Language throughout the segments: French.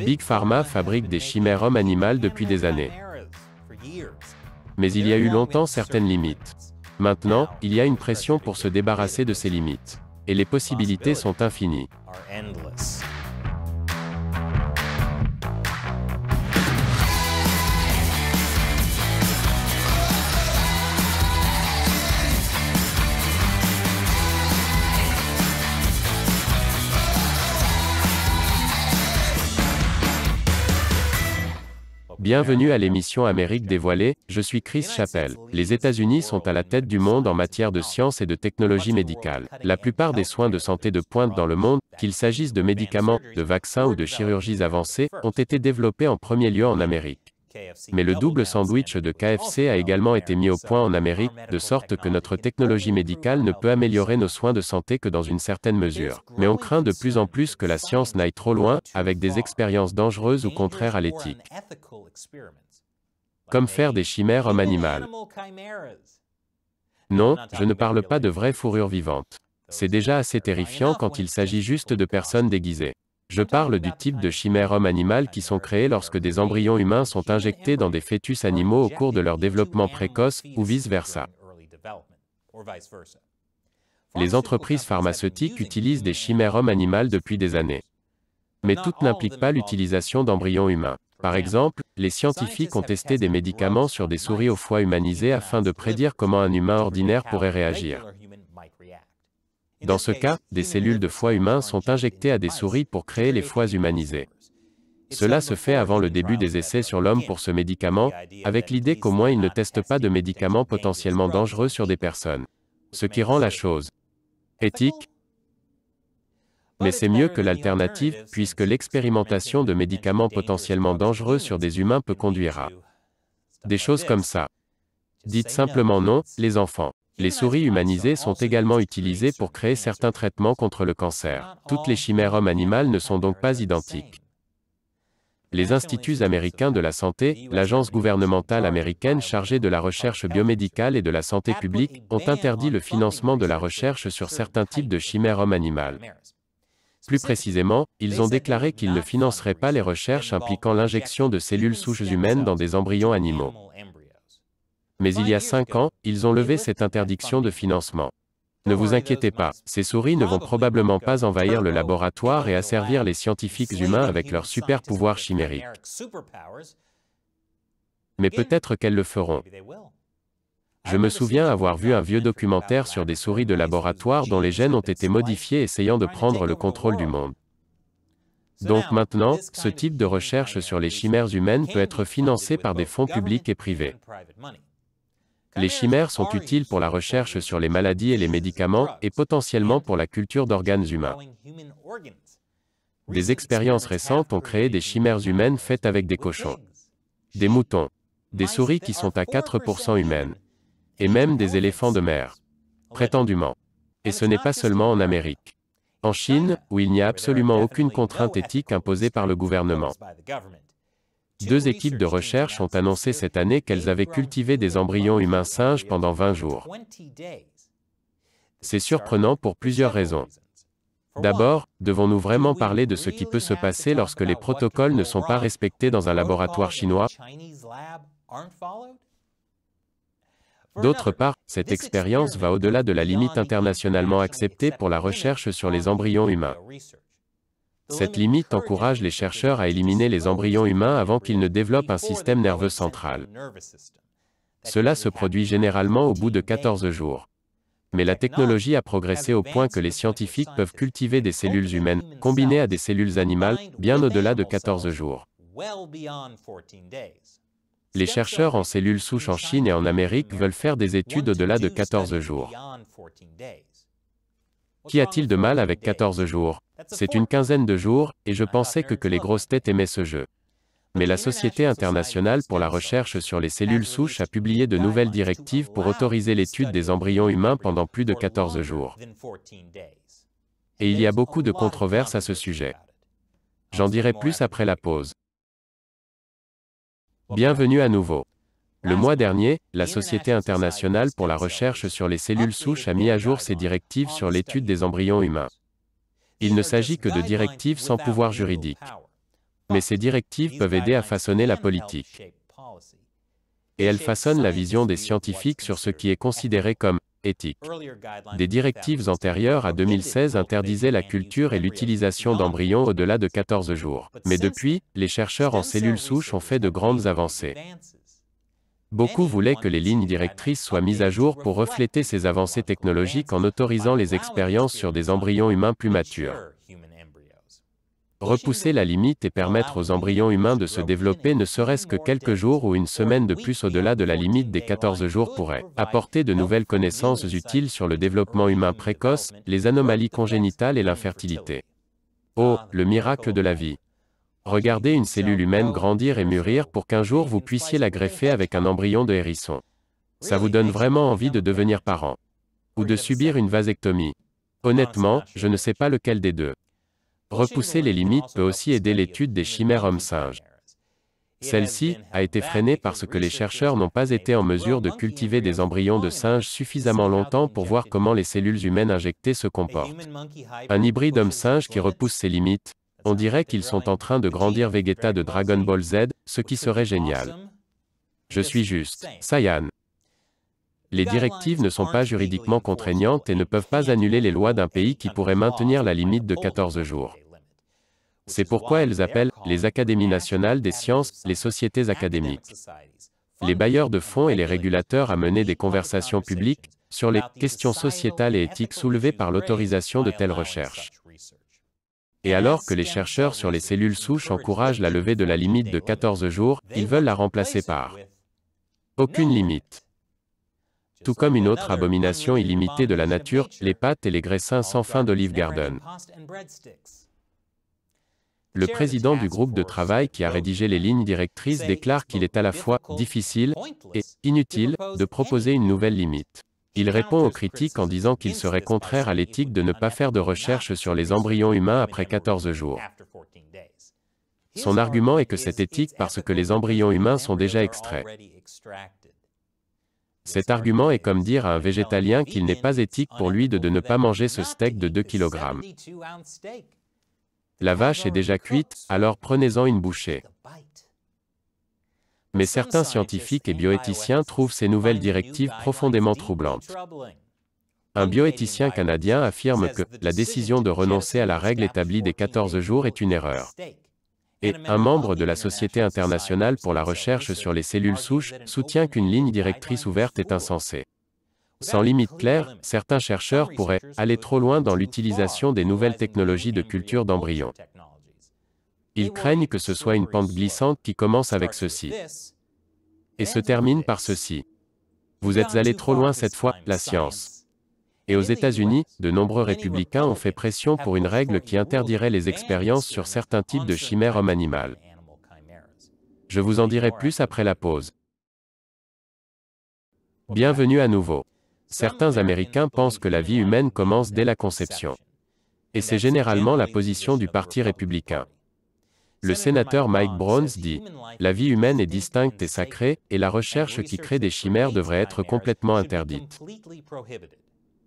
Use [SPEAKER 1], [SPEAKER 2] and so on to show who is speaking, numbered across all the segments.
[SPEAKER 1] Big Pharma fabrique des chimères homme-animal depuis des années. Mais il y a eu longtemps certaines limites. Maintenant, il y a une pression pour se débarrasser de ces limites. Et les possibilités sont infinies. Bienvenue à l'émission Amérique dévoilée, je suis Chris Chappell. Les États-Unis sont à la tête du monde en matière de science et de technologie médicale. La plupart des soins de santé de pointe dans le monde, qu'il s'agisse de médicaments, de vaccins ou de chirurgies avancées, ont été développés en premier lieu en Amérique. Mais le double sandwich de KFC a également été mis au point en Amérique, de sorte que notre technologie médicale ne peut améliorer nos soins de santé que dans une certaine mesure. Mais on craint de plus en plus que la science n'aille trop loin, avec des expériences dangereuses ou contraires à l'éthique. Comme faire des chimères homme-animal. Non, je ne parle pas de vraies fourrures vivantes. C'est déjà assez terrifiant quand il s'agit juste de personnes déguisées. Je parle du type de chimères homme-animal qui sont créées lorsque des embryons humains sont injectés dans des fœtus animaux au cours de leur développement précoce, ou vice-versa. Les entreprises pharmaceutiques utilisent des chimères homme-animal depuis des années. Mais toutes n'impliquent pas l'utilisation d'embryons humains. Par exemple, les scientifiques ont testé des médicaments sur des souris au foie humanisé afin de prédire comment un humain ordinaire pourrait réagir. Dans ce cas, des cellules de foie humain sont injectées à des souris pour créer les foies humanisés. Cela se fait avant le début des essais sur l'homme pour ce médicament, avec l'idée qu'au moins il ne teste pas de médicaments potentiellement dangereux sur des personnes. Ce qui rend la chose éthique. Mais c'est mieux que l'alternative, puisque l'expérimentation de médicaments potentiellement dangereux sur des humains peut conduire à des choses comme ça. Dites simplement non, les enfants. Les souris humanisées sont également utilisées pour créer certains traitements contre le cancer. Toutes les chimères homme-animal ne sont donc pas identiques. Les instituts américains de la santé, l'agence gouvernementale américaine chargée de la recherche biomédicale et de la santé publique, ont interdit le financement de la recherche sur certains types de chimères homme-animal. Plus précisément, ils ont déclaré qu'ils ne financeraient pas les recherches impliquant l'injection de cellules souches humaines dans des embryons animaux. Mais il y a 5 ans, ils ont levé cette interdiction de financement. Ne vous inquiétez pas, ces souris ne vont probablement pas envahir le laboratoire et asservir les scientifiques humains avec leurs super pouvoirs chimériques. Mais peut-être qu'elles le feront. Je me souviens avoir vu un vieux documentaire sur des souris de laboratoire dont les gènes ont été modifiés essayant de prendre le contrôle du monde. Donc maintenant, ce type de recherche sur les chimères humaines peut être financé par des fonds publics et privés. Les chimères sont utiles pour la recherche sur les maladies et les médicaments, et potentiellement pour la culture d'organes humains. Des expériences récentes ont créé des chimères humaines faites avec des cochons, des moutons, des souris qui sont à 4% humaines, et même des éléphants de mer, prétendument. Et ce n'est pas seulement en Amérique. En Chine, où il n'y a absolument aucune contrainte éthique imposée par le gouvernement. 2 équipes de recherche ont annoncé cette année qu'elles avaient cultivé des embryons humains singes pendant 20 jours. C'est surprenant pour plusieurs raisons. D'abord, devons-nous vraiment parler de ce qui peut se passer lorsque les protocoles ne sont pas respectés dans un laboratoire chinois? D'autre part, cette expérience va au-delà de la limite internationalement acceptée pour la recherche sur les embryons humains. Cette limite encourage les chercheurs à éliminer les embryons humains avant qu'ils ne développent un système nerveux central. Cela se produit généralement au bout de 14 jours. Mais la technologie a progressé au point que les scientifiques peuvent cultiver des cellules humaines, combinées à des cellules animales, bien au-delà de 14 jours. Les chercheurs en cellules souches en Chine et en Amérique veulent faire des études au-delà de 14 jours. Qu'y a-t-il de mal avec 14 jours? C'est une quinzaine de jours, et je pensais que les grosses têtes aimaient ce jeu. Mais la Société internationale pour la recherche sur les cellules souches a publié de nouvelles directives pour autoriser l'étude des embryons humains pendant plus de 14 jours. Et il y a beaucoup de controverses à ce sujet. J'en dirai plus après la pause. Bienvenue à nouveau. Le mois dernier, la Société internationale pour la recherche sur les cellules souches a mis à jour ses directives sur l'étude des embryons humains. Il ne s'agit que de directives sans pouvoir juridique. Mais ces directives peuvent aider à façonner la politique. Et elles façonnent la vision des scientifiques sur ce qui est considéré comme éthique. Des directives antérieures à 2016 interdisaient la culture et l'utilisation d'embryons au-delà de 14 jours. Mais depuis, les chercheurs en cellules souches ont fait de grandes avancées. Beaucoup voulaient que les lignes directrices soient mises à jour pour refléter ces avancées technologiques en autorisant les expériences sur des embryons humains plus matures. Repousser la limite et permettre aux embryons humains de se développer ne serait-ce que quelques jours ou une semaine de plus au-delà de la limite des 14 jours pourrait apporter de nouvelles connaissances utiles sur le développement humain précoce, les anomalies congénitales et l'infertilité. Oh, le miracle de la vie! Regardez une cellule humaine grandir et mûrir pour qu'un jour vous puissiez la greffer avec un embryon de hérisson. Ça vous donne vraiment envie de devenir parent. Ou de subir une vasectomie. Honnêtement, je ne sais pas lequel des deux. Repousser les limites peut aussi aider l'étude des chimères hommes-singes. Celle-ci a été freinée parce que les chercheurs n'ont pas été en mesure de cultiver des embryons de singes suffisamment longtemps pour voir comment les cellules humaines injectées se comportent. Un hybride homme-singe qui repousse ses limites, on dirait qu'ils sont en train de grandir Vegeta de Dragon Ball Z, ce qui serait génial. Je suis juste Saiyan. Les directives ne sont pas juridiquement contraignantes et ne peuvent pas annuler les lois d'un pays qui pourrait maintenir la limite de 14 jours. C'est pourquoi elles appellent les académies nationales des sciences, les sociétés académiques. Les bailleurs de fonds et les régulateurs à mener des conversations publiques sur les questions sociétales et éthiques soulevées par l'autorisation de telles recherches. Et alors que les chercheurs sur les cellules souches encouragent la levée de la limite de 14 jours, ils veulent la remplacer par aucune limite. Tout comme une autre abomination illimitée de la nature, les pâtes et les graissins sans fin d'Olive Garden. Le président du groupe de travail qui a rédigé les lignes directrices déclare qu'il est à la fois difficile et inutile de proposer une nouvelle limite. Il répond aux critiques en disant qu'il serait contraire à l'éthique de ne pas faire de recherche sur les embryons humains après 14 jours. Son argument est que c'est éthique parce que les embryons humains sont déjà extraits. Cet argument est comme dire à un végétalien qu'il n'est pas éthique pour lui de ne pas manger ce steak de 2 kg. La vache est déjà cuite, alors prenez-en une bouchée. Mais certains scientifiques et bioéthiciens trouvent ces nouvelles directives profondément troublantes. Un bioéthicien canadien affirme que la décision de renoncer à la règle établie des 14 jours est une erreur. Et un membre de la Société internationale pour la recherche sur les cellules souches soutient qu'une ligne directrice ouverte est insensée. Sans limite claire, certains chercheurs pourraient aller trop loin dans l'utilisation des nouvelles technologies de culture d'embryons. Ils craignent que ce soit une pente glissante qui commence avec ceci et se termine par ceci. Vous êtes allé trop loin cette fois, la science. Et aux États-Unis, de nombreux républicains ont fait pression pour une règle qui interdirait les expériences sur certains types de chimères homme-animal. Je vous en dirai plus après la pause. Bienvenue à nouveau. Certains Américains pensent que la vie humaine commence dès la conception. Et c'est généralement la position du Parti républicain. Le sénateur Mike Browns dit « La vie humaine est distincte et sacrée, et la recherche qui crée des chimères devrait être complètement interdite. »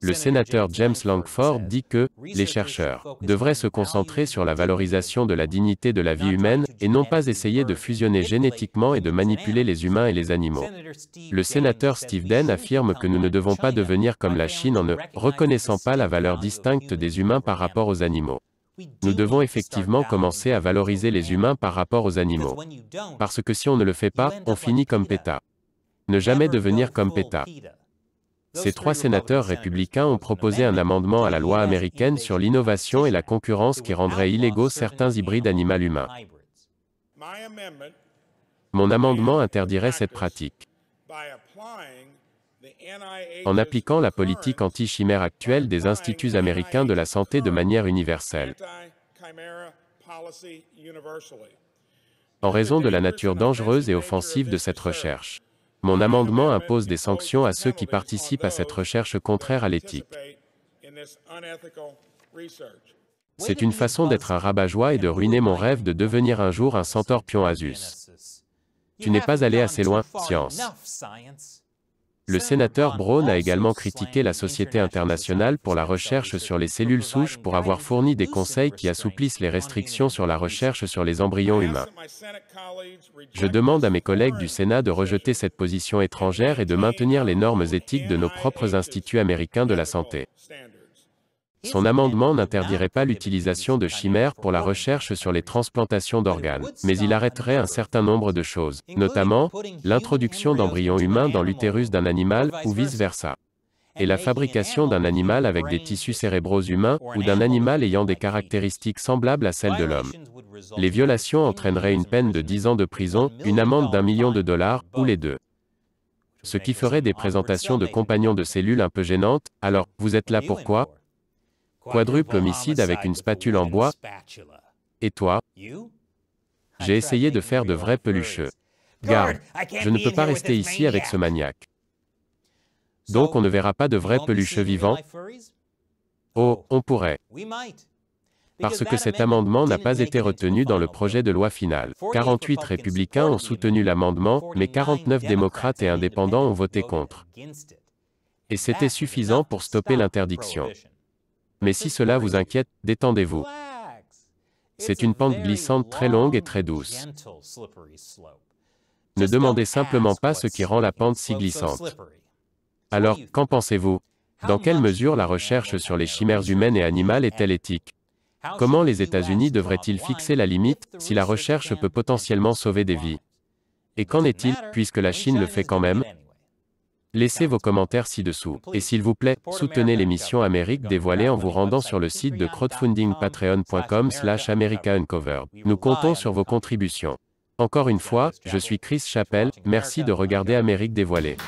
[SPEAKER 1] Le sénateur James Lankford dit que « Les chercheurs devraient se concentrer sur la valorisation de la dignité de la vie humaine, et non pas essayer de fusionner génétiquement et de manipuler les humains et les animaux. » Le sénateur Steve Daines affirme que nous ne devons pas devenir comme la Chine en ne reconnaissant pas la valeur distincte des humains par rapport aux animaux. Nous devons effectivement commencer à valoriser les humains par rapport aux animaux. Parce que si on ne le fait pas, on finit comme PETA. Ne jamais devenir comme PETA. Ces trois sénateurs républicains ont proposé un amendement à la loi américaine sur l'innovation et la concurrence qui rendrait illégaux certains hybrides animal-humain. Mon amendement interdirait cette pratique. En appliquant la politique anti-chimère actuelle des instituts américains de la santé de manière universelle. En raison de la nature dangereuse et offensive de cette recherche. Mon amendement impose des sanctions à ceux qui participent à cette recherche contraire à l'éthique. C'est une façon d'être un rabat-joie et de ruiner mon rêve de devenir un jour un centaure pion Asus. Tu n'es pas allé assez loin, science. Le sénateur Brown a également critiqué la Société internationale pour la recherche sur les cellules souches pour avoir fourni des conseils qui assouplissent les restrictions sur la recherche sur les embryons humains. Je demande à mes collègues du Sénat de rejeter cette position étrangère et de maintenir les normes éthiques de nos propres instituts américains de la santé. Son amendement n'interdirait pas l'utilisation de chimères pour la recherche sur les transplantations d'organes, mais il arrêterait un certain nombre de choses, notamment l'introduction d'embryons humains dans l'utérus d'un animal, ou vice-versa, et la fabrication d'un animal avec des tissus cérébraux humains, ou d'un animal ayant des caractéristiques semblables à celles de l'homme. Les violations entraîneraient une peine de 10 ans de prison, une amende d'1 million de dollars, ou les deux. Ce qui ferait des présentations de compagnons de cellules un peu gênantes. Alors, vous êtes là pourquoi? Quadruple homicide avec une spatule en bois. Et toi? J'ai essayé de faire de vrais pelucheux. Garde, je ne peux pas rester ici avec ce maniaque. Donc on ne verra pas de vrais pelucheux vivants? Oh, on pourrait. Parce que cet amendement n'a pas été retenu dans le projet de loi final. 48 républicains ont soutenu l'amendement, mais 49 démocrates et indépendants ont voté contre. Et c'était suffisant pour stopper l'interdiction. Mais si cela vous inquiète, détendez-vous. C'est une pente glissante très longue et très douce. Ne demandez simplement pas ce qui rend la pente si glissante. Alors, qu'en pensez-vous? Dans quelle mesure la recherche sur les chimères humaines et animales est-elle éthique? Comment les États-Unis devraient-ils fixer la limite, si la recherche peut potentiellement sauver des vies? Et qu'en est-il, puisque la Chine le fait quand même? Laissez vos commentaires ci-dessous. Et s'il vous plaît, soutenez l'émission Amérique dévoilée en vous rendant sur le site de crowdfunding patreon.com/americauncovered. Nous comptons sur vos contributions. Encore une fois, je suis Chris Chappell, merci de regarder Amérique dévoilée.